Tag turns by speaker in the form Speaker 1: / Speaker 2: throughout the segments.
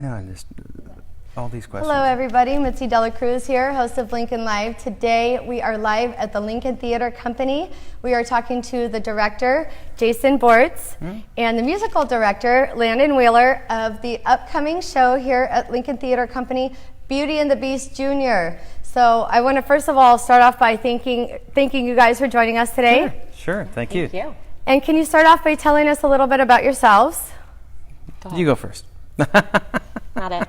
Speaker 1: No, just all these questions.
Speaker 2: Hello everybody, Mitzi Cruz here, host of Lincoln Live. Today we are live at the Lincoln Theater Company. We are talking to the director, Jason Bortz, and the musical director, Landon Wheeler, of the upcoming show here at Lincoln Theater Company, Beauty and the Beast Jr. So I want to first of all start off by thanking you guys for joining us today.
Speaker 1: Sure. Thank you.
Speaker 3: Thank you.
Speaker 2: And can you start off by telling us a little bit about yourselves?
Speaker 1: You go first.
Speaker 3: Not it.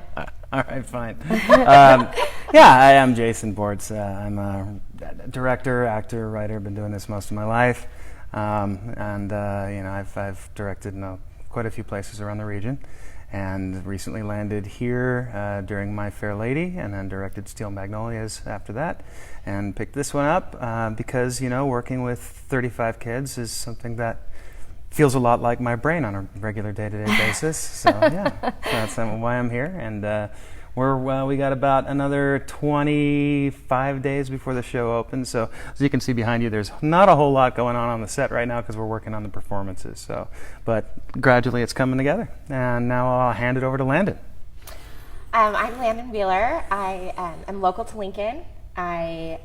Speaker 1: All right, fine. I am Jason Bortz. I'm a director, actor, writer. Been doing this most of my life, I've directed quite a few places around the region, and recently landed here during My Fair Lady, and then directed Steel Magnolias after that, and picked this one up because working with 35 kids is something that feels a lot like my brain on a regular day-to-day basis. So that's why I'm here. And we got about another 25 days before the show opens. So as you can see behind you, there's not a whole lot going on the set right now because we're working on the performances. But gradually it's coming together. And now I'll hand it over to Landon.
Speaker 3: I'm Landon Wheeler. I am local to Lincoln. I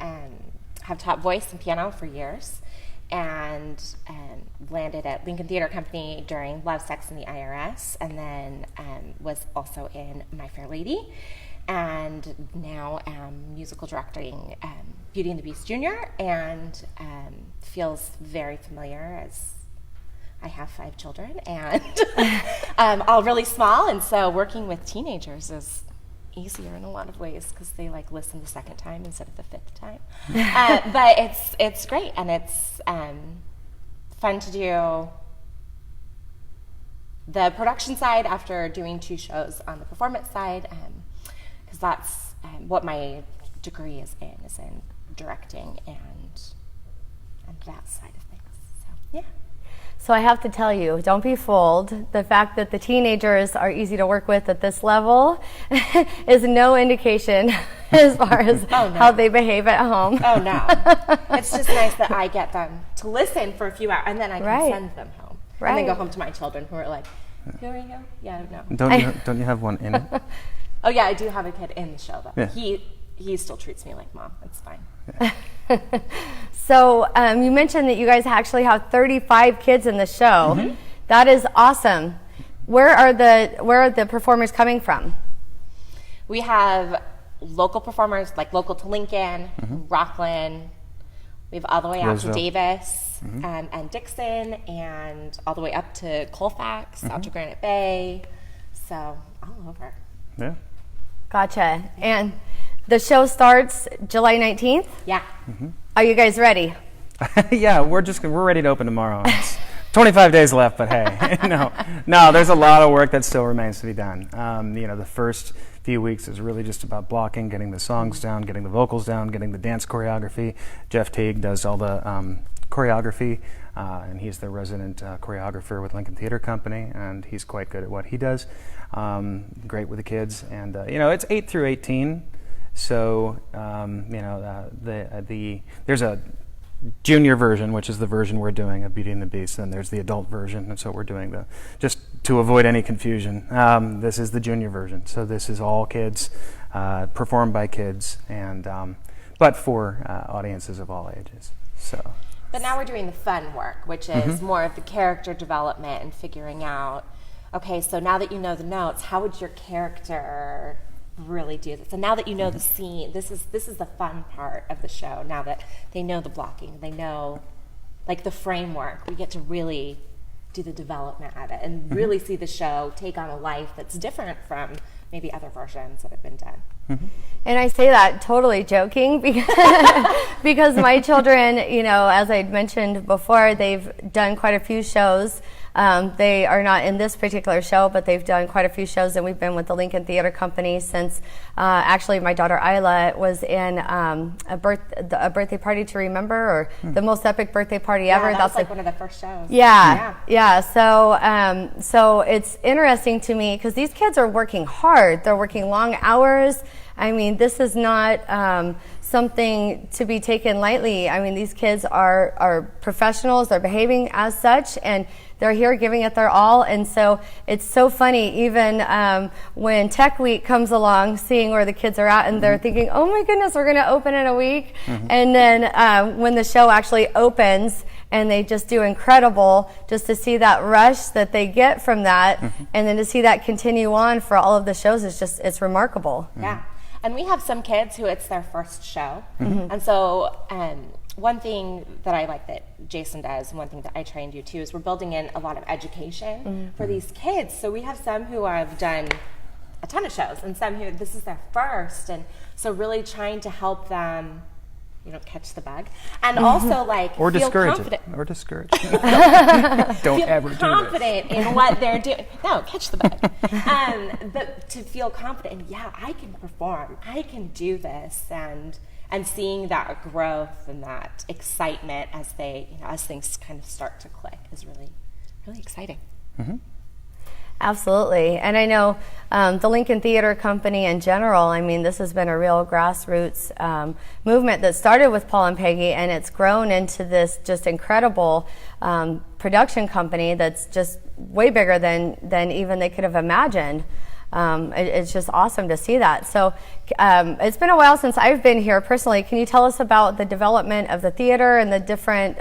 Speaker 3: have taught voice and piano for years, and landed at Lincoln Theater Company during Love, Sex, and the IRS, and then was also in My Fair Lady, and now am musical directing Beauty and the Beast Jr., and feels very familiar as I have 5 children, and all really small, and so working with teenagers is easier in a lot of ways because they listen the second time instead of the 5th time. But it's great, and it's fun to do the production side after doing 2 shows on the performance side, because that's what my degree is in directing and that side of things. So yeah.
Speaker 2: So I have to tell you, don't be fooled. The fact that the teenagers are easy to work with at this level is no indication as far as how they behave at home.
Speaker 3: Oh, no. It's just nice that I get them to listen for a few hours, and then I can send them home.
Speaker 2: Right.
Speaker 3: And then go home to my children who are like, here we go. Yeah, no.
Speaker 1: Don't you have one in it?
Speaker 3: Oh, yeah, I do have a kid in the show, though.
Speaker 1: Yeah.
Speaker 3: He still treats me like mom. It's fine.
Speaker 1: Yeah.
Speaker 2: So you mentioned that you guys actually have 35 kids in the show. Mm-hmm. That is awesome. Where are the performers coming from?
Speaker 3: We have local performers, local to Lincoln, Rockland. We have all the way out to Davis and Dixon, and all the way up to Colfax, out to Granite Bay. So all over.
Speaker 1: Yeah.
Speaker 2: Gotcha. And the show starts July 19th?
Speaker 3: Yeah.
Speaker 1: Mm-hmm.
Speaker 2: Are you guys ready?
Speaker 1: Yeah, we're ready to open tomorrow. It's 25 days left, but hey, no, there's a lot of work that still remains to be done. The first few weeks is really just about blocking, getting the songs down, getting the vocals down, getting the dance choreography. Jeff Teague does all the choreography, and he's the resident choreographer with Lincoln Theater Company, and he's quite good at what he does. Great with the kids, and it's 8 through 18. So there's a junior version, which is the version we're doing of Beauty and the Beast, and there's the adult version, and so we're doing just to avoid any confusion, this is the junior version. So this is all kids, performed by kids, and but for audiences of all ages. So.
Speaker 3: But now we're doing the fun work, which is more of the character development and figuring out, okay, so now that you know the notes, how would your character really do this? And now that you know the scene, this is the fun part of the show. Now that they know the blocking, they know the framework, we get to really do the development of it and really see the show take on a life that's different from maybe other versions that have been done.
Speaker 2: And I say that totally joking because my children, as I'd mentioned before, they've done quite a few shows. They are not in this particular show, but they've done quite a few shows, and we've been with the Lincoln Theater Company since actually my daughter Isla was in a birthday party to remember, or the most epic birthday party ever.
Speaker 3: That's one of the first shows.
Speaker 2: Yeah. So it's interesting to me because these kids are working hard. They're working long hours. I mean, this is not something to be taken lightly. I mean, these kids are professionals, they're behaving as such, and they're here giving it their all. And so it's so funny, even when Tech Week comes along, seeing where the kids are at, and they're thinking, oh my goodness, we're going to open in a week. And then when the show actually opens and they just do incredible, just to see that rush that they get from that, and then to see that continue on for all of the shows, it's remarkable.
Speaker 3: Yeah. And we have some kids who it's their first show. And so one thing that I like that Jason does, and one thing that I try and do too, is we're building in a lot of education for these kids. So we have some who have done a ton of shows, and some who this is their first. And so really trying to help them, catch the bug, and also
Speaker 1: or
Speaker 3: feel
Speaker 1: discourage
Speaker 3: confident.
Speaker 1: it. Or discourage it. Don't
Speaker 3: Feel
Speaker 1: ever do this.
Speaker 3: confident in what they're doing. No, catch the bug. But to feel confident, yeah, I can perform. I can do this, and seeing that growth and that excitement as as things kind of start to click is really, really exciting.
Speaker 2: Absolutely. And I know the Lincoln Theater Company in general, I mean, this has been a real grassroots movement that started with Paul and Peggy, and it's grown into this just incredible production company that's just way bigger than even they could have imagined. It's just awesome to see that. So it's been a while since I've been here personally. Can you tell us about the development of the theater and the different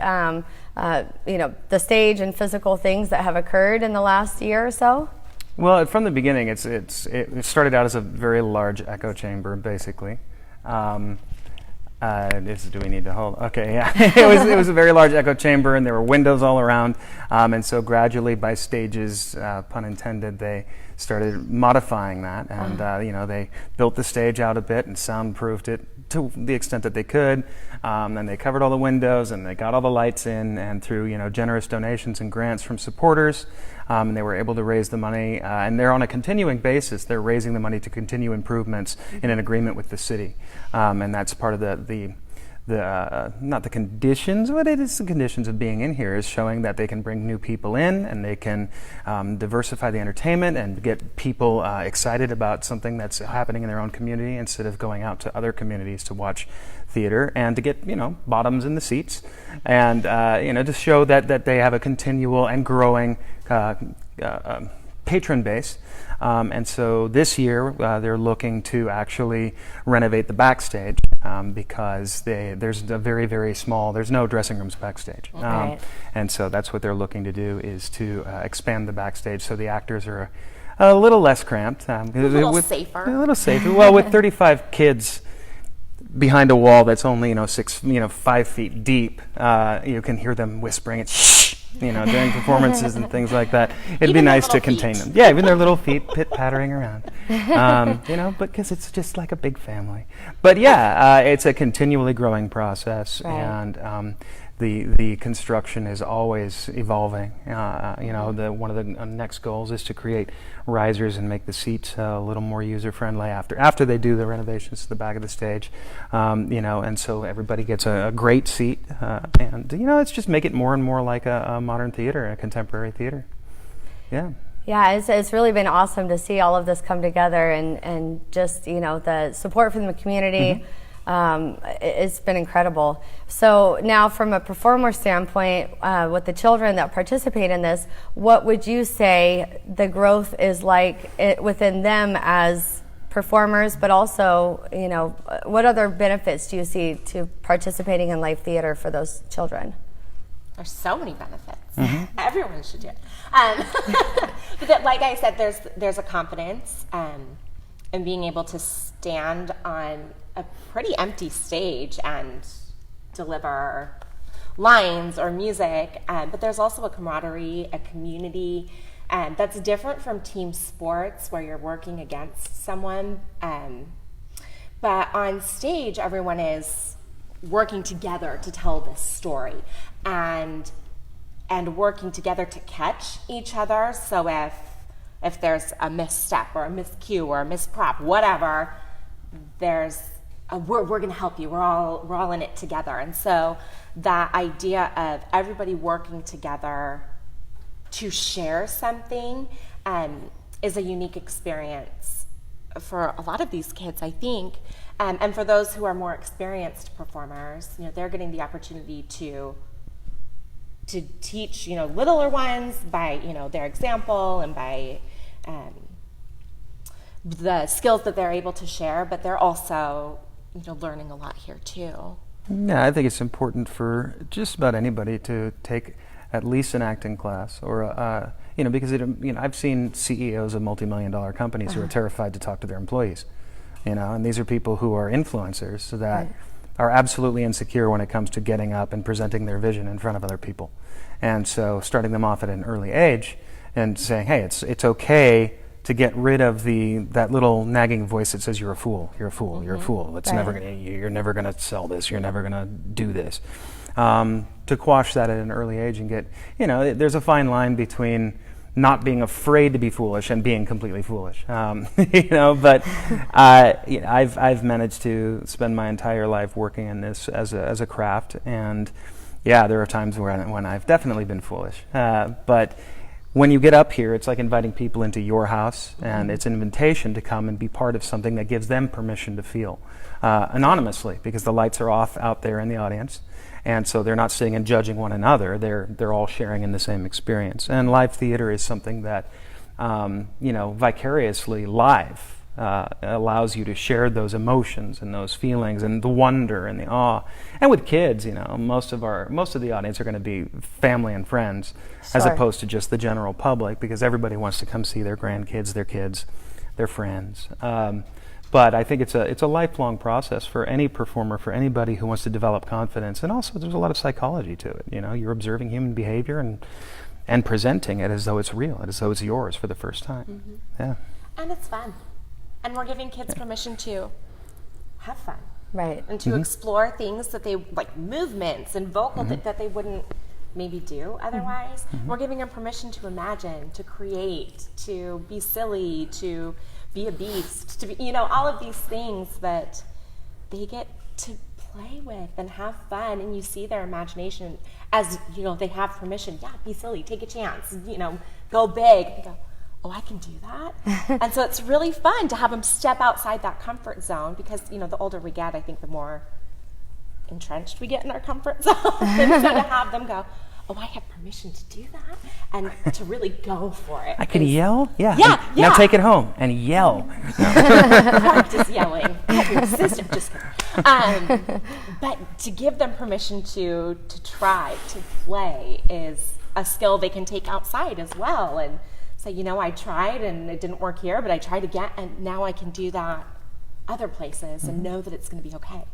Speaker 2: the stage and physical things that have occurred in the last year or so?
Speaker 1: Well, from the beginning, it started out as a very large echo chamber, basically. Do we need to hold? Okay, yeah. It was a very large echo chamber, and there were windows all around. And so gradually, by stages, pun intended, they started modifying that, and they built the stage out a bit and soundproofed it to the extent that they could. And they covered all the windows, and they got all the lights in, and through generous donations and grants from supporters, and they were able to raise the money. And they're on a continuing basis. They're raising the money to continue improvements in an agreement with the city, and that's part of the not the conditions, but it is the conditions of being in here, is showing that they can bring new people in, and they can diversify the entertainment and get people excited about something that's happening in their own community instead of going out to other communities to watch theater, and to get bottoms in the seats, and to show that they have a continual and growing patron base. And so this year they're looking to actually renovate the backstage because there's a very, very small, there's no dressing rooms backstage.
Speaker 2: Right.
Speaker 1: And so that's what they're looking to do, is to expand the backstage so the actors are a little less cramped.
Speaker 3: A little safer.
Speaker 1: A little safer. Well, with 35 kids behind a wall that's only 5 feet deep, you can hear them whispering and shh, during performances and things like that. It'd
Speaker 3: Even
Speaker 1: be nice to
Speaker 3: their
Speaker 1: contain
Speaker 3: little
Speaker 1: them. Yeah, even their little feet pit-pattering around. But because it's just like a big family. But yeah, it's a continually growing process,
Speaker 2: Right.
Speaker 1: and the construction is always evolving. One of the next goals is to create risers and make the seats a little more user-friendly after they do the renovations to the back of the stage. And so everybody gets a great seat, and it's just make it more and more like a modern theater, a contemporary theater. Yeah.
Speaker 2: Yeah, it's really been awesome to see all of this come together, and just the support from the community. It's been incredible. So now, from a performer standpoint, with the children that participate in this, what would you say the growth is like within them as performers, but also, what other benefits do you see to participating in live theater for those children?
Speaker 3: There's so many benefits. Everyone should do it. But like I said, there's a confidence in being able to stand on a pretty empty stage and deliver lines or music. But there's also a camaraderie, a community, that's different from team sports where you're working against someone. But on stage, everyone is working together to tell this story, and working together to catch each other. So if there's a misstep or a miscue or a misprop, whatever, we're going to help you. We're all in it together. And so that idea of everybody working together to share something is a unique experience for a lot of these kids, I think, and for those who are more experienced performers, they're getting the opportunity to teach, littler ones by, their example and by the skills that they're able to share, but they're also, learning a lot here too.
Speaker 1: Yeah, I think it's important for just about anybody to take at least an acting class, or because I've seen CEOs of multi-million-dollar companies who are terrified to talk to their employees, and these are people who are influencers that are absolutely insecure when it comes to getting up and presenting their vision in front of other people, and so starting them off at an early age and saying, hey, it's okay to get rid of that little nagging voice that says you're a fool, you're a fool, you're a fool. It's you're never gonna sell this, you're never gonna do this. To quash that at an early age and get, there's a fine line between not being afraid to be foolish and being completely foolish. But I've managed to spend my entire life working in this as a craft, and there are times when I've definitely been foolish, but when you get up here, it's like inviting people into your house, and it's an invitation to come and be part of something that gives them permission to feel anonymously, because the lights are off out there in the audience, and so they're not sitting and judging one another. They're all sharing in the same experience. And live theater is something that vicariously live allows you to share those emotions and those feelings and the wonder and the awe. And with kids, most of the audience are going to be family and friends, as opposed to just the general public, because everybody wants to come see their grandkids, their kids, their friends. But I think it's a lifelong process for any performer, for anybody who wants to develop confidence. And also, there's a lot of psychology to it. You're observing human behavior and presenting it as though it's real, as though it's yours for the first time. Yeah.
Speaker 3: And it's fun. And we're giving kids permission to have fun.
Speaker 2: Right.
Speaker 3: And to explore things that they, like movements and vocal that they wouldn't maybe do otherwise. We're giving them permission to imagine, to create, to be silly, to be a beast, to be, all of these things that they get to play with and have fun. And you see their imagination as, they have permission. Yeah, be silly, take a chance, go big. And go, oh, I can do that. And so it's really fun to have them step outside that comfort zone, because, the older we get, I think the more entrenched we get in our comfort zone. And so to have them go, oh, I have permission to do that, and to really go for it.
Speaker 1: I can yell? Yeah.
Speaker 3: Yeah.
Speaker 1: Now take it home and yell.
Speaker 3: Practice yelling at your sister. Just kidding. But to give them permission to try, to play, is a skill they can take outside as well. And say, I tried and it didn't work here, but I tried again, and now I can do that other places and know that it's going to be okay.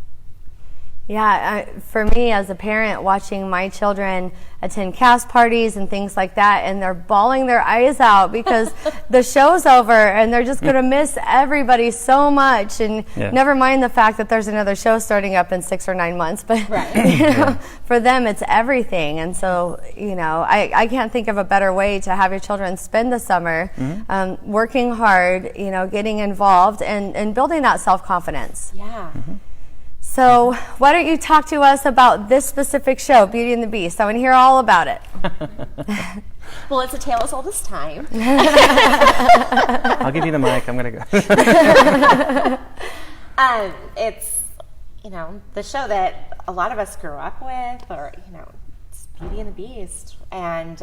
Speaker 2: Yeah, for me as a parent, watching my children attend cast parties and things like that, and they're bawling their eyes out because the show's over and they're just going to miss everybody so much. And never mind the fact that there's another show starting up in 6 or 9 months, but for them it's everything. And so, I can't think of a better way to have your children spend the summer working hard, getting involved and building that self-confidence.
Speaker 3: Yeah.
Speaker 2: So why don't you talk to us about this specific show, Beauty and the Beast? I want to hear all about it.
Speaker 3: Well, it's a tale as old as time.
Speaker 1: I'll give you the mic. I'm going to
Speaker 3: go. It's, the show that a lot of us grew up with, or, it's Beauty and the Beast. And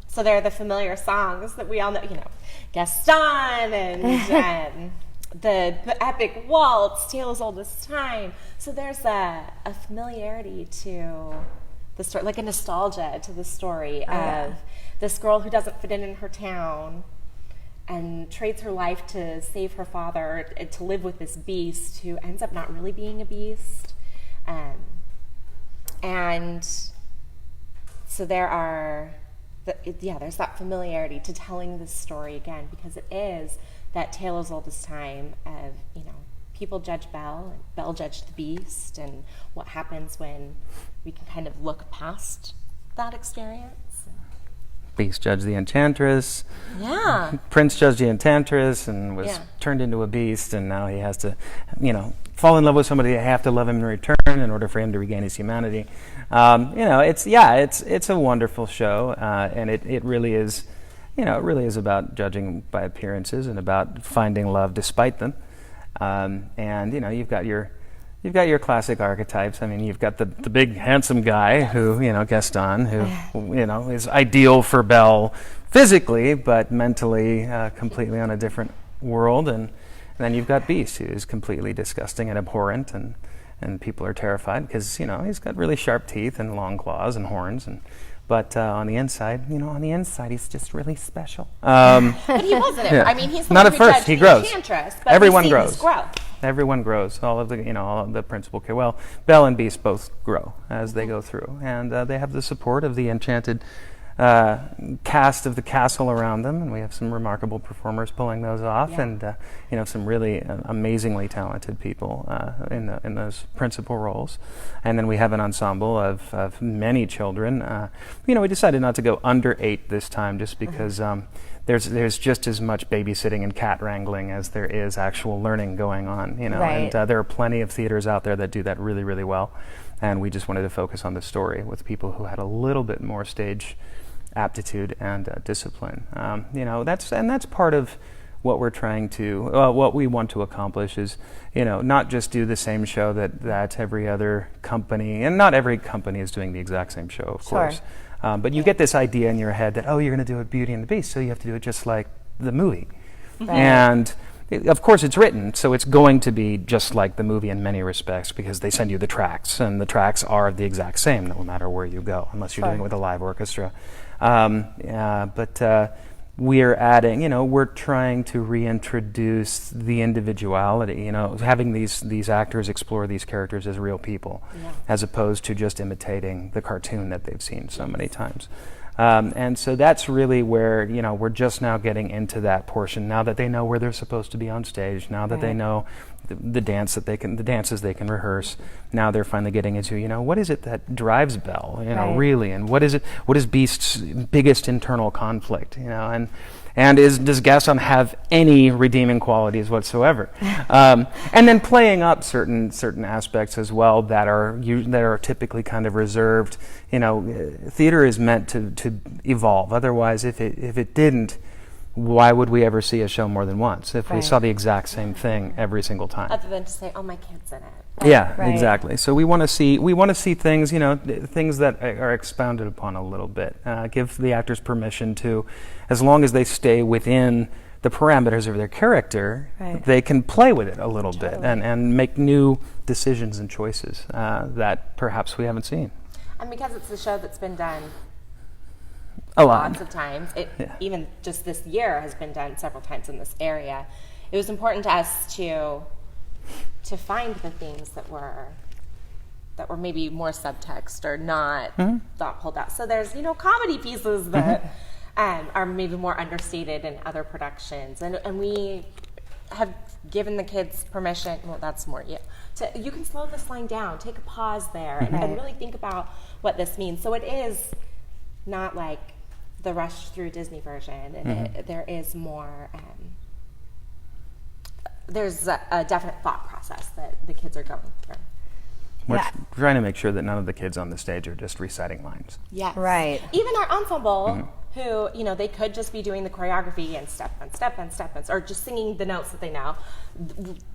Speaker 3: so there are the familiar songs that we all know, Gaston and... the epic waltz, Tale as Old as Time. So there's a familiarity to the story, like a nostalgia to the story of this girl who doesn't fit in her town and trades her life to save her father, to live with this beast who ends up not really being a beast. And so there's that familiarity to telling this story again, because it is that tale as old as time of, people judge Belle, and Belle judged the beast, and what happens when we can kind of look past that experience.
Speaker 1: Beast judged the enchantress.
Speaker 3: Yeah.
Speaker 1: Prince judged the enchantress and was turned into a beast, and now he has to, fall in love with somebody. They have to love him in return in order for him to regain his humanity. It's a wonderful show, and it really is. it really is about judging by appearances and about finding love despite them. And you've got your classic archetypes. I mean, you've got the big handsome guy who, Gaston, who, is ideal for Belle physically, but mentally completely on a different world. And then you've got Beast, who is completely disgusting and abhorrent, and people are terrified because, he's got really sharp teeth and long claws and horns. But on the inside, he's just really special.
Speaker 3: But he wasn't.
Speaker 1: Yeah.
Speaker 3: I mean, he's the
Speaker 1: not
Speaker 3: one
Speaker 1: at
Speaker 3: who
Speaker 1: first.
Speaker 3: judged
Speaker 1: He
Speaker 3: the
Speaker 1: grows.
Speaker 3: Enchantress, but
Speaker 1: Everyone
Speaker 3: we've seen his
Speaker 1: grows.
Speaker 3: growth.
Speaker 1: Everyone grows. All of the principal. Well, Belle and Beast both grow as they go through, and they have the support of the enchanted cast of the castle around them, and we have some remarkable performers pulling those off, and some really amazingly talented people in those principal roles. And then we have an ensemble of many children. We decided not to go under 8 this time, just because there's just as much babysitting and cat wrangling as there is actual learning going on.
Speaker 2: Right.
Speaker 1: And there are plenty of theaters out there that do that really, really well. And we just wanted to focus on the story with people who had a little bit more stage aptitude and discipline. That's part of what we're trying to, what we want to accomplish is, not just do the same show that every other company, and not every company is doing the exact same show, of course. But you get this idea in your head that, you're going to do a Beauty and the Beast, so you have to do it just like the movie.
Speaker 2: Right.
Speaker 1: And of course it's written, so it's going to be just like the movie in many respects, because they send you the tracks, and the tracks are the exact same no matter where you go, unless you're doing it with a live orchestra. But we're adding, we're trying to reintroduce the individuality, having these actors explore these characters as real people, as opposed to just imitating the cartoon that they've seen so many times. And so that's really where, we're just now getting into that portion, now that they know where they're supposed to be on stage, now that they know the dances they can rehearse. Now they're finally getting into, what is it that drives Belle, really, and what is Beast's biggest internal conflict, and does Gaston have any redeeming qualities whatsoever? And then playing up certain aspects as well that are typically kind of reserved. Theater is meant to evolve. Otherwise, if it didn't, why would we ever see a show more than once if we saw the exact same thing every single time?
Speaker 3: Other than to say, "Oh, my kid's in it."
Speaker 1: Yeah, exactly. So we want to see things, things that are expounded upon a little bit. Give the actors permission to, as long as they stay within the parameters of their character, they can play with it a little bit and make new decisions and choices that perhaps we haven't seen.
Speaker 3: And because it's a show that's been done
Speaker 1: lots
Speaker 3: of times, even just this year has been done several times in this area, it was important to us to find the things that were maybe more subtext or not thought pulled out. So there's comedy pieces that are maybe more understated in other productions, and we have given the kids permission. Well, that's more you can slow this line down, take a pause there, and really think about what this means. So it is not like the rush through Disney version, and there is more. There's a definite thought process that the kids are going through.
Speaker 1: We're trying to make sure that none of the kids on the stage are just reciting lines.
Speaker 3: Yes.
Speaker 2: Right.
Speaker 3: Even our ensemble, who, they could just be doing the choreography and step and step and step and, or just singing the notes that they know.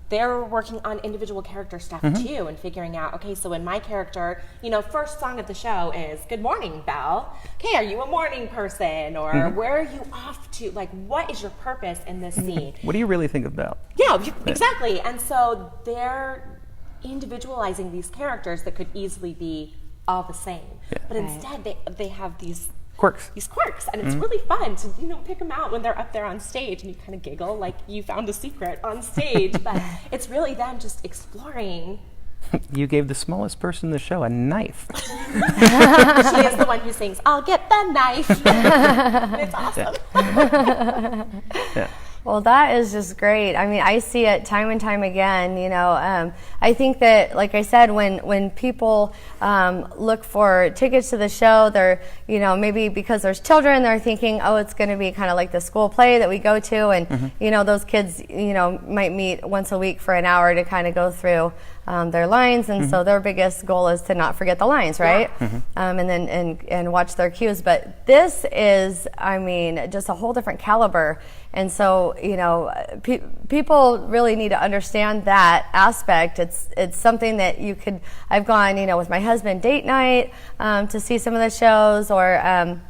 Speaker 3: They're working on individual character stuff too, and figuring out, okay, so in my character, first song of the show is "Good Morning, Belle." Okay, are you a morning person, or where are you off to? Like, what is your purpose in this scene?
Speaker 1: What do you really think of Belle?
Speaker 3: Yeah, exactly. And so they're individualizing these characters that could easily be all the same, but instead they have these quirks, and it's really fun to pick them out when they're up there on stage, and you kind of giggle like you found a secret on stage. But it's really them just exploring.
Speaker 1: You gave the smallest person in the show a knife.
Speaker 3: She is the one who sings, "I'll get the knife." It's awesome.
Speaker 2: Well, that is just great. I mean, I see it time and time again. I think that, like I said, when people look for tickets to the show, they're, maybe because there's children, they're thinking, oh, it's going to be kind of like the school play that we go to, and those kids, might meet once a week for an hour to kind of go through their lines, and so their biggest goal is to not forget the lines, right? And then and watch their cues. But this is, I mean, just a whole different caliber. And so, people really need to understand that aspect. It's something that I've gone, with my husband date night to see some of the shows, or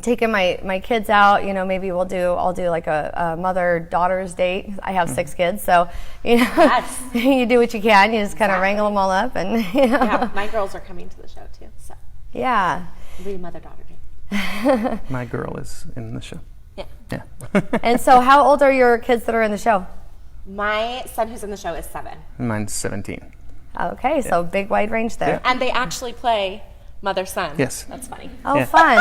Speaker 2: taking my kids out. Maybe I'll do like a mother-daughter's date. I have 6 kids, so,
Speaker 3: Yes.
Speaker 2: you do what you can. You just kind of wrangle them all up. And,
Speaker 3: Yeah, my girls are coming to the show too, so.
Speaker 2: Yeah.
Speaker 3: It'll be a mother-daughter date.
Speaker 1: My girl is in the show.
Speaker 3: Yeah.
Speaker 2: And so how old are your kids that are in the show?
Speaker 3: My son who's in the show is 7.
Speaker 1: Mine's 17.
Speaker 2: Okay, so big wide range there.
Speaker 3: And they actually play mother-son.
Speaker 1: Yes.
Speaker 3: That's funny.
Speaker 2: Oh,
Speaker 1: Yeah.
Speaker 2: fun.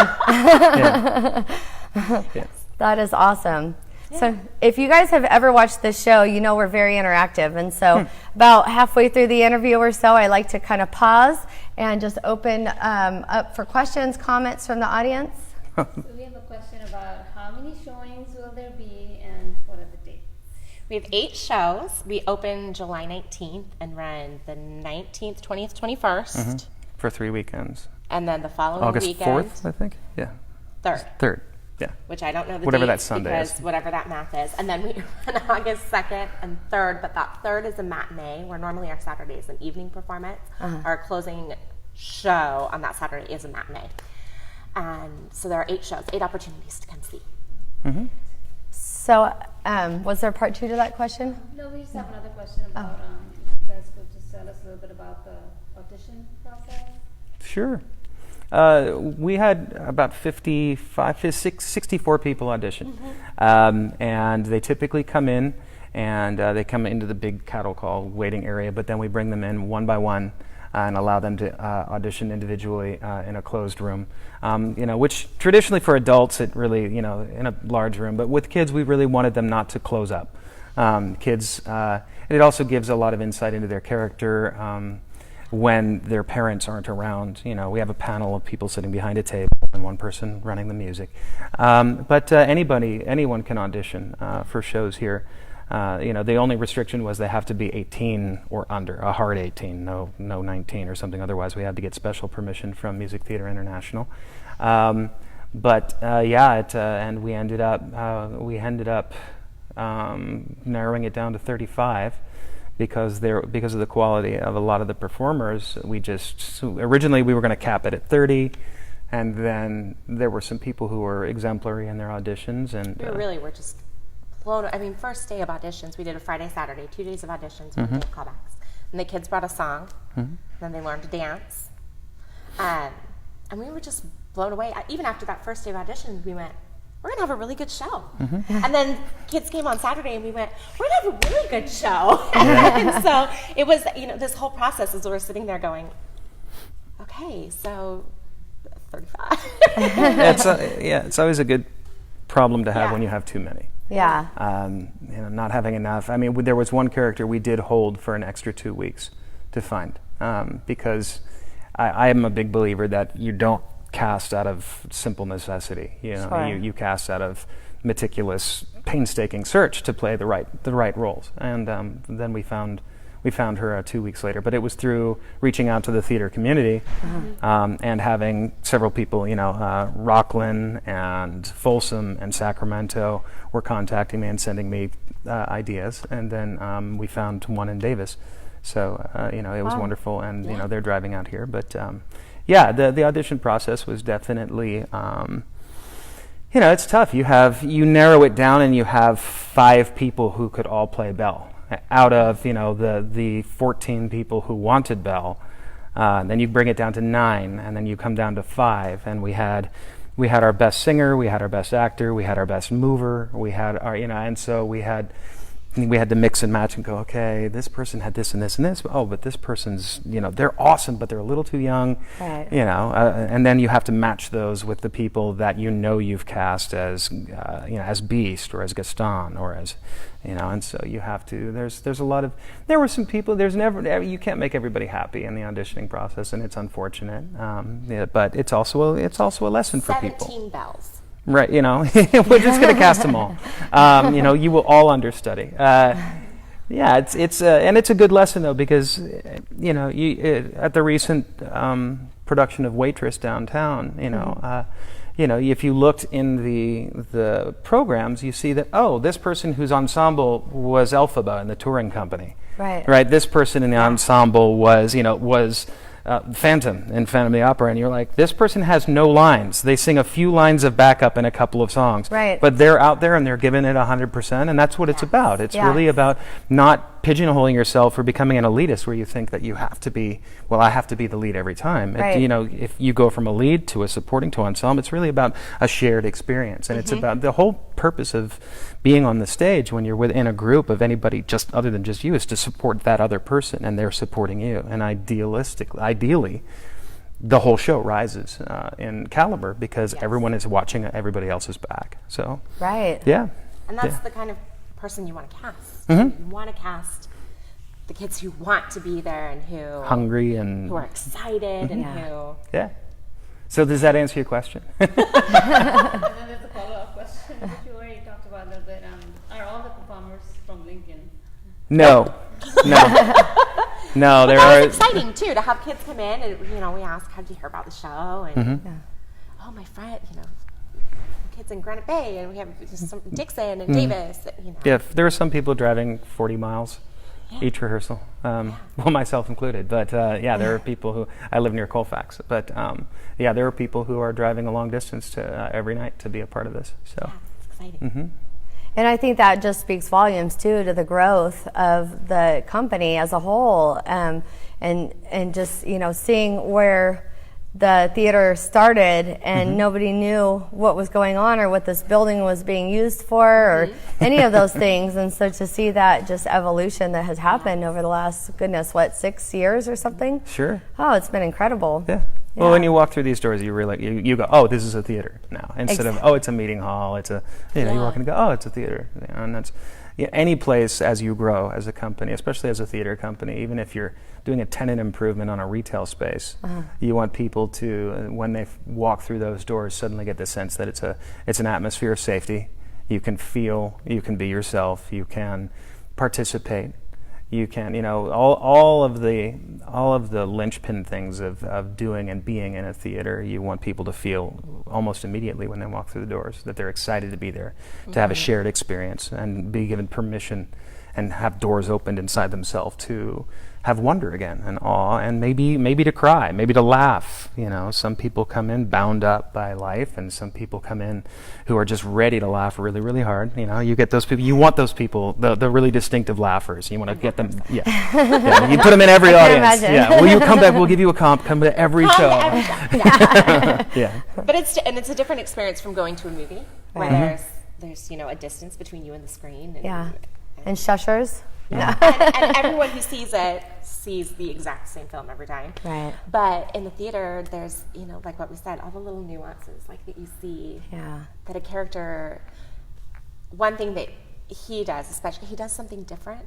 Speaker 1: Yes.
Speaker 2: That is awesome. So if you guys have ever watched this show, we're very interactive. And so about halfway through the interview or so, I like to kind of pause and just open up for questions, comments from the audience.
Speaker 4: So we have a question about how many showings will there be and what are the dates?
Speaker 3: We have 8 shows. We open July 19th and run the 19th, 20th, 21st.
Speaker 1: For 3 weekends.
Speaker 3: And then the following
Speaker 1: August
Speaker 3: weekend,
Speaker 1: 4th, I think. Yeah.
Speaker 3: 3rd.
Speaker 1: Yeah.
Speaker 3: Which I don't know the
Speaker 1: Whatever
Speaker 3: date
Speaker 1: that Sunday
Speaker 3: because
Speaker 1: is.
Speaker 3: whatever that math is. And then we run August 2nd and 3rd, but that 3rd is a matinee, where normally our Saturday is an evening performance. Our closing show on that Saturday is a matinee. And so there are 8 shows, 8 opportunities to come see.
Speaker 2: So was there part 2 to that question?
Speaker 4: No, we just have another question about if you guys could just tell us a little bit about the audition process.
Speaker 1: Sure. We had about 64 people audition. And they typically come in, and they come into the big cattle call waiting area, but then we bring them in one by one and allow them to audition individually in a closed room. Which traditionally for adults, it really, in a large room, but with kids, we really wanted them not to close up. Kids, it also gives a lot of insight into their character when their parents aren't around. We have a panel of people sitting behind a table and one person running the music. But anyone can audition for shows here. The only restriction was they have to be 18 or under, a hard 18, no 19 or something. Otherwise, we had to get special permission from Music Theater International. And we ended up narrowing it down to 35 because of the quality of a lot of the performers. Originally we were going to cap it at 30. And then there were some people who were exemplary in their auditions, and
Speaker 3: We really were just blown. First day of auditions, we did a Friday, Saturday, 2 days of auditions, 1 day of callbacks. And the kids brought a song, then they learned to dance. And we were just blown away. Even after that first day of auditions, we went, we're going to have a really good show. And then kids came on Saturday and we went, we're going to have a really good show. And so it was, this whole process as we're sitting there going, okay, so 35.
Speaker 1: It's always a good problem to have
Speaker 3: Yeah.
Speaker 1: when you have too many.
Speaker 2: Yeah.
Speaker 1: Not having enough. There was one character we did hold for an extra 2 weeks to find because I am a big believer that you don't cast out of simple necessity.
Speaker 2: Sure.
Speaker 1: You cast out of meticulous, painstaking search to play the right roles. And then we found her 2 weeks later, but it was through reaching out to the theater community and having several people, Rockland and Folsom and Sacramento were contacting me and sending me ideas, and then we found one in Davis. So it was wonderful, and they're driving out here. But the audition process was definitely. It's tough. You narrow it down, and you have 5 people who could all play Belle out of the 14 people who wanted Belle. Then you bring it down to 9, and then you come down to 5. And we had our best singer, we had our best actor, we had our best mover, we had our and so we had we had to mix and match and go, okay, this person had this and this and this. Oh, but this person's, they're awesome, but they're a little too young.
Speaker 2: Right.
Speaker 1: And then you have to match those with the people that you've cast as, as Beast or as Gaston or as, and so you have to. There's a lot of. There were some people. There's never. You can't make everybody happy in the auditioning process, and it's unfortunate. But it's also a lesson for people.
Speaker 3: 17 bells.
Speaker 1: Right, we're just going to cast them all. You will all understudy. It's and it's a good lesson though, because at the recent production of Waitress downtown, if you looked in the programs, you see that this person whose ensemble was Elphaba in the touring company, right. This person in the ensemble was Phantom in Phantom of the Opera, and you're like, this person has no lines. They sing a few lines of backup in a couple of songs,
Speaker 2: right.
Speaker 1: But they're out there and they're giving it 100%, and that's what it's about. It's really about not pigeonholing yourself or becoming an elitist where you think that you have to be, I have to be the lead every time.
Speaker 2: Right.
Speaker 1: If you go from a lead to a supporting to ensemble, it's really about a shared experience, and it's about the whole purpose of being on the stage when you're within a group of anybody just other than just you is to support that other person, and they're supporting you. And ideally, the whole show rises in caliber because everyone is watching everybody else's back. So
Speaker 2: right,
Speaker 1: yeah,
Speaker 3: and that's the kind of person you want to cast.
Speaker 1: Mm-hmm.
Speaker 3: You want to cast the kids who want to be there and who
Speaker 1: hungry and
Speaker 3: who are excited and who
Speaker 1: So does that answer your question?
Speaker 4: And then there's a follow-up question, which you already talked about a little bit. Are all the performers from Lincoln?
Speaker 1: No. No, there
Speaker 3: that
Speaker 1: are.
Speaker 3: was exciting too to have kids come in and we ask, how did you hear about the show? And oh, my friend, kids in Granite Bay, and we have just some Dixon and Davis.
Speaker 1: Yeah, there are some people driving 40 miles each rehearsal, myself included. But there are people who I live near Colfax, but there are people who are driving a long distance to every night to be a part of this. So
Speaker 3: it's exciting.
Speaker 1: Mm-hmm.
Speaker 2: And I think that just speaks volumes too to the growth of the company as a whole, and just seeing where the theater started and nobody knew what was going on or what this building was being used for or any of those things. And so to see that just evolution that has happened over the last 6 years or something.
Speaker 1: Sure.
Speaker 2: Oh, it's been incredible.
Speaker 1: Yeah. Well, when you walk through these doors, you realize you go, oh, this is a theater now, instead of it's a meeting hall. It's a you walk in and go, oh, it's a theater, and that's any place as you grow as a company, especially as a theater company. Even if you're doing a tenant improvement on a retail space, you want people to, when they walk through those doors, suddenly get the sense that it's an atmosphere of safety. You can feel, you can be yourself, you can participate. You can, all of the linchpin things of doing and being in a theater. You want people to feel almost immediately when they walk through the doors that they're excited to be there, to have a shared experience and be given permission and have doors opened inside themselves to have wonder again and awe and maybe to cry, maybe to laugh. Some people come in bound up by life, and some people come in who are just ready to laugh really, really hard. You get those people. You want those people, the really distinctive laughers. You want to get them. Yeah. You put them in every audience.
Speaker 2: Imagine.
Speaker 1: Yeah. Will you come back? We'll give you a comp. Come to every show. Yeah.
Speaker 3: But it's a different experience from going to a movie where there's a distance between you and the screen.
Speaker 2: And shushers.
Speaker 3: And everyone who sees it sees the exact same film every time.
Speaker 2: Right.
Speaker 3: But in the theater, there's, like what we said, all the little nuances, like that you see.
Speaker 2: Yeah.
Speaker 3: That a character, one thing that he does, especially, he does something different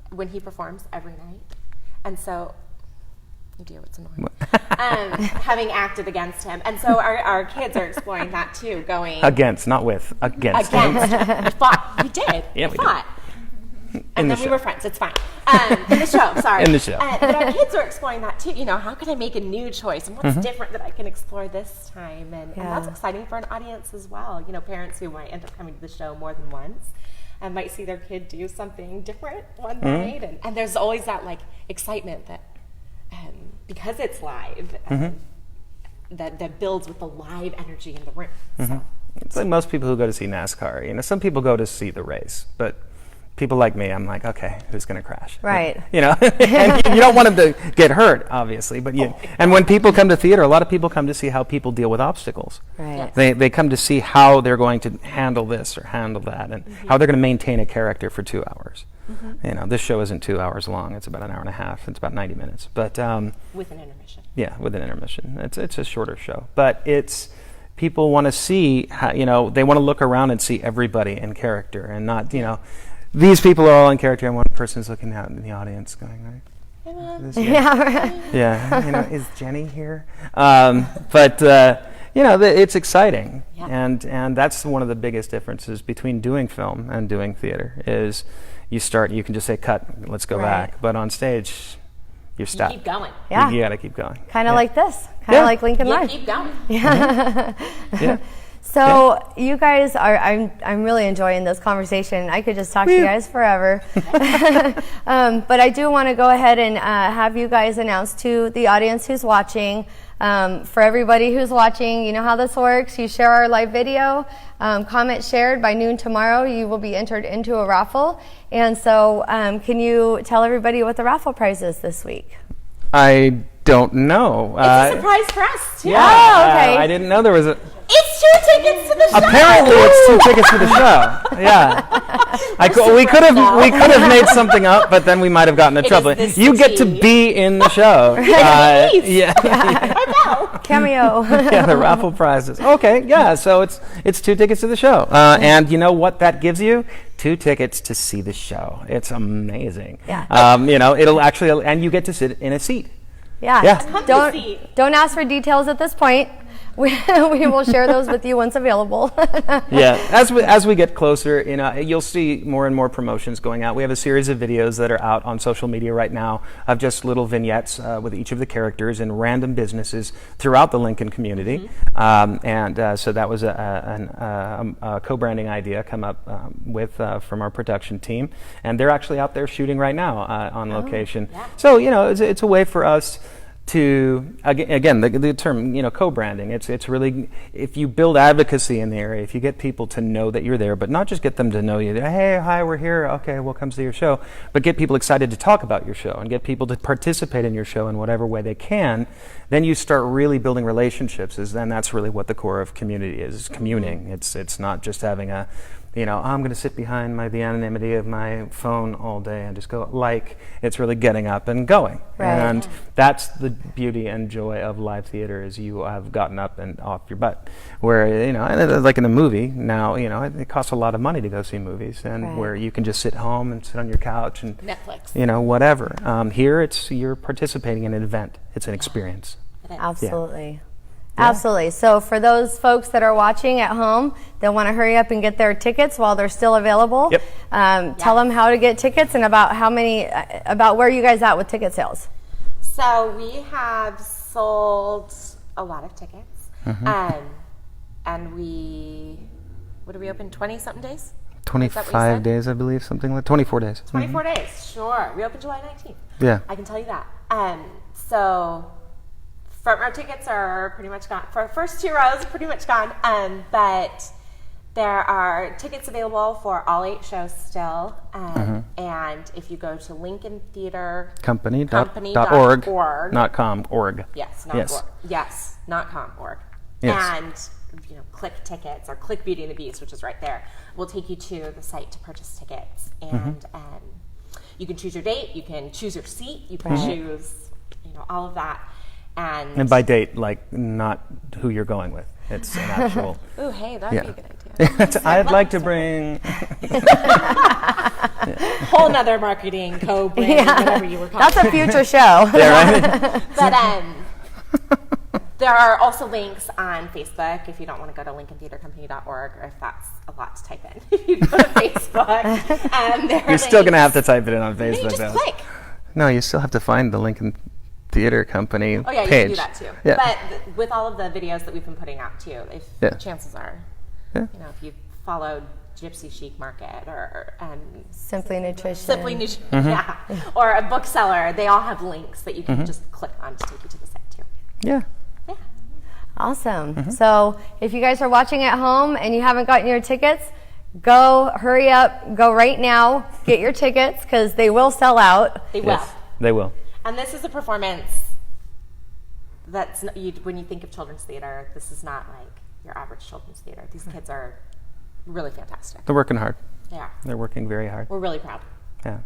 Speaker 3: when he performs every night. And so, oh dear, what's annoying? Having acted against him. And so our kids are exploring that too, going.
Speaker 1: Against, not with. Against.
Speaker 3: We fought. We did.
Speaker 1: Yeah, we
Speaker 3: fought.
Speaker 1: did.
Speaker 3: And then we were friends. It's fine. In the show, sorry.
Speaker 1: In the show.
Speaker 3: But our kids are exploring that too. How can I make a new choice? And what's different that I can explore this time? And that's exciting for an audience as well. Parents who might end up coming to the show more than once and might see their kid do something different one night. And there's always that excitement that because it's live, that builds with the live energy in the room. So.
Speaker 1: It's like most people who go to see NASCAR. Some people go to see the race, but people like me, I'm like, okay, who's going to crash?
Speaker 2: Right.
Speaker 1: You know, and you don't want them to get hurt, obviously. But and when people come to theater, a lot of people come to see how people deal with obstacles.
Speaker 2: Right.
Speaker 1: They come to see how they're going to handle this or handle that, and how they're going to maintain a character for 2 hours. You know, this show isn't 2 hours long. It's about an hour and a half. It's about 90 minutes. But
Speaker 3: with an intermission.
Speaker 1: yeah, with an intermission. It's a shorter show, but it's people want to see how, you know, they want to look around and see everybody in character, and not, you know, these people are all in character and one person's looking out in the audience going, right? This guy. Yeah, you know, is Jenny here? But you know, it's exciting, and that's one of the biggest differences between doing film and doing theater. Is you can just say cut, let's go back, but on stage, you're stuck.
Speaker 3: You keep going.
Speaker 2: Yeah.
Speaker 1: You got to keep going.
Speaker 2: Kind of like this. Kind of like Lincoln
Speaker 3: You
Speaker 2: Live.
Speaker 3: keep going.
Speaker 1: Yeah.
Speaker 2: So you guys are, I'm really enjoying this conversation. I could just talk to you guys forever. But I do want to go ahead and have you guys announce to the audience who's watching, for everybody who's watching, you know how this works. You share our live video, comment shared by noon tomorrow, you will be entered into a raffle. And so can you tell everybody what the raffle prize is this week?
Speaker 1: I don't know.
Speaker 3: It's a surprise for us, too.
Speaker 1: Yeah,
Speaker 2: Oh, okay.
Speaker 1: I didn't know there was a.
Speaker 3: It's 2 tickets to the show.
Speaker 1: Apparently, it's 2 tickets to the show. Yeah, we could have made something up, but then we might have gotten in trouble.
Speaker 3: is the
Speaker 1: You get to
Speaker 3: tea.
Speaker 1: be in the show. Yeah,
Speaker 2: Cameo.
Speaker 1: yeah, the raffle prizes. Okay, yeah, so it's 2 tickets to the show, and you know what that gives you? 2 tickets to see the show. It's amazing.
Speaker 2: Yeah.
Speaker 1: You know, it'll actually, and you get to sit in a seat.
Speaker 2: Yeah.
Speaker 1: Yeah.
Speaker 2: Don't ask for details at this point. We will share those with you once available.
Speaker 1: Yeah, as we get closer, you know, you'll see more and more promotions going out. We have a series of videos that are out on social media right now of just little vignettes with each of the characters and random businesses throughout the Lincoln community. So that was a co-branding idea come up from our production team, and they're actually out there shooting right now on location. Yeah. So you know, it's a way for us to again the term, you know, co-branding. It's really, if you build advocacy in the area, if you get people to know that you're there, but not just get them to know you. Hey, hi, we're here. Okay, we'll come see your show. But get people excited to talk about your show and get people to participate in your show in whatever way they can. Then you start really building relationships. Then that's really what the core of community is communing. It's not just having a, you know, I'm going to sit behind the anonymity of my phone all day and just go, like, it's really getting up and going.
Speaker 2: Right.
Speaker 1: And that's the beauty and joy of live theater, is you have gotten up and off your butt. Where, you know, like in a movie now, you know, it costs a lot of money to go see movies, and where you can just sit home and sit on your couch and
Speaker 3: Netflix.
Speaker 1: You know, whatever. Here, you're participating in an event. It's an experience.
Speaker 2: Absolutely. Yeah. Absolutely. So for those folks that are watching at home, they'll want to hurry up and get their tickets while they're still available.
Speaker 1: Yep.
Speaker 2: Tell them how to get tickets and about where you guys at with ticket sales.
Speaker 3: So we have sold a lot of tickets, and what are we open, 20-something days?
Speaker 1: 25 days, I believe, something like 24 days.
Speaker 3: 24 days, sure. We opened July 19th.
Speaker 1: Yeah.
Speaker 3: I can tell you that. So front row tickets are pretty much gone. For our first 2 rows, pretty much gone. But there are tickets available for all 8 shows still. And if you go to Lincoln Theater
Speaker 1: Company.org. Not com, org.
Speaker 3: Yes, not
Speaker 1: yes.
Speaker 3: org. Yes, not com, org.
Speaker 1: Yes.
Speaker 3: And you know, click tickets or click Beauty and the Beast, which is right there. Will take you to the site to purchase tickets. And you can choose your date, you can choose your seat, you can choose, you know, all of that. And by
Speaker 1: date, like, not who you're going with. It's an actual.
Speaker 3: Ooh, hey, that'd be a good idea.
Speaker 1: I'd like to bring.
Speaker 3: Whole nother marketing co-brand, whatever you were calling it.
Speaker 2: That's a future show.
Speaker 1: Yeah, right?
Speaker 3: But there are also links on Facebook if you don't want to go to LincolnTheaterCompany.org, or if that's a lot to type in. If you go to Facebook,
Speaker 1: you're still going to have to type it in on Facebook.
Speaker 3: You just click.
Speaker 1: No, you still have to find the Lincoln Theater Company
Speaker 3: page. You can do that too.
Speaker 1: Yeah.
Speaker 3: But with all of the videos that we've been putting out too, chances are, you know, if you followed Gypsy Chic Market or
Speaker 2: Simply Nutrition,
Speaker 3: or a bookseller, they all have links that you can just click on to take you to the site too.
Speaker 1: Yeah.
Speaker 2: Awesome. So if you guys are watching at home and you haven't gotten your tickets, Go, hurry up, go right now, get your tickets because they will sell out.
Speaker 3: They will.
Speaker 1: Yes, they will.
Speaker 3: And this is a performance that's when you think of children's theater, this is not like your average children's theater. These kids are really fantastic.
Speaker 1: They're working hard.
Speaker 3: They are.
Speaker 1: They're working very hard.
Speaker 3: We're really proud.
Speaker 1: Yeah.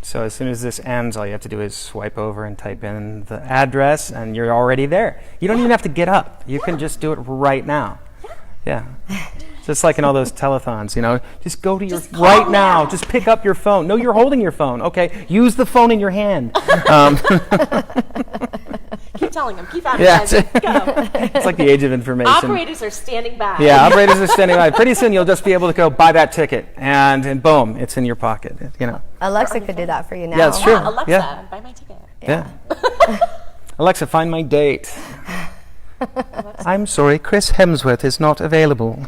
Speaker 1: So as soon as this ends, all you have to do is swipe over and type in the address, and you're already there. You don't even have to get up. You can just do it right now. Yeah. Just like in all those telethons, you know, just go to your right now. Just pick up your phone. No, you're holding your phone. Okay, use the phone in your hand.
Speaker 3: Keep telling them. Keep advertising. Go.
Speaker 1: It's like the age of information.
Speaker 3: Operators are standing by.
Speaker 1: Yeah, operators are standing by. Pretty soon you'll just be able to go buy that ticket, and boom, it's in your pocket. You know.
Speaker 2: Alexa could do that for you now.
Speaker 1: Yeah, it's true.
Speaker 3: Yeah, Alexa,
Speaker 1: Yeah.
Speaker 3: buy my ticket.
Speaker 1: Yeah. Alexa, find my date. I'm sorry, Chris Hemsworth is not available.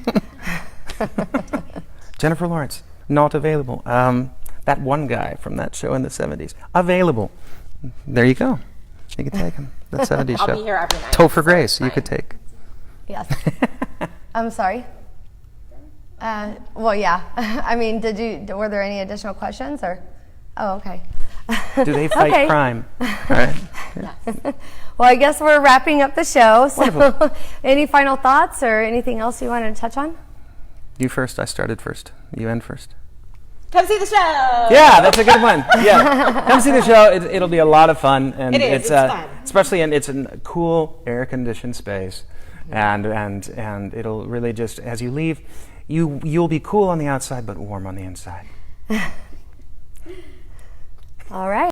Speaker 1: Jennifer Lawrence, not available. That one guy from that show in the 70s, available. There you go. You can take him. That 70s show.
Speaker 3: I'll be here every night.
Speaker 1: Toe for
Speaker 3: so
Speaker 1: Grace,
Speaker 3: it's
Speaker 1: you
Speaker 3: fine.
Speaker 1: could take.
Speaker 2: Yes. I'm sorry. Well, yeah. I mean, were there any additional questions or? Oh, okay.
Speaker 1: Do they fight
Speaker 2: Okay.
Speaker 1: crime? All right.
Speaker 2: Well, I guess we're wrapping up the show. So
Speaker 1: Wonderful.
Speaker 2: any final thoughts or anything else you wanted to touch on?
Speaker 1: You first. I started first. You end first.
Speaker 3: Come see the show.
Speaker 1: Yeah, that's a good one. Yeah, come see the show. It'll be a lot of fun, and
Speaker 3: It is. It's fun.
Speaker 1: especially it's a cool air-conditioned space, and it'll really just as you leave, you'll be cool on the outside but warm on the inside.
Speaker 2: All right.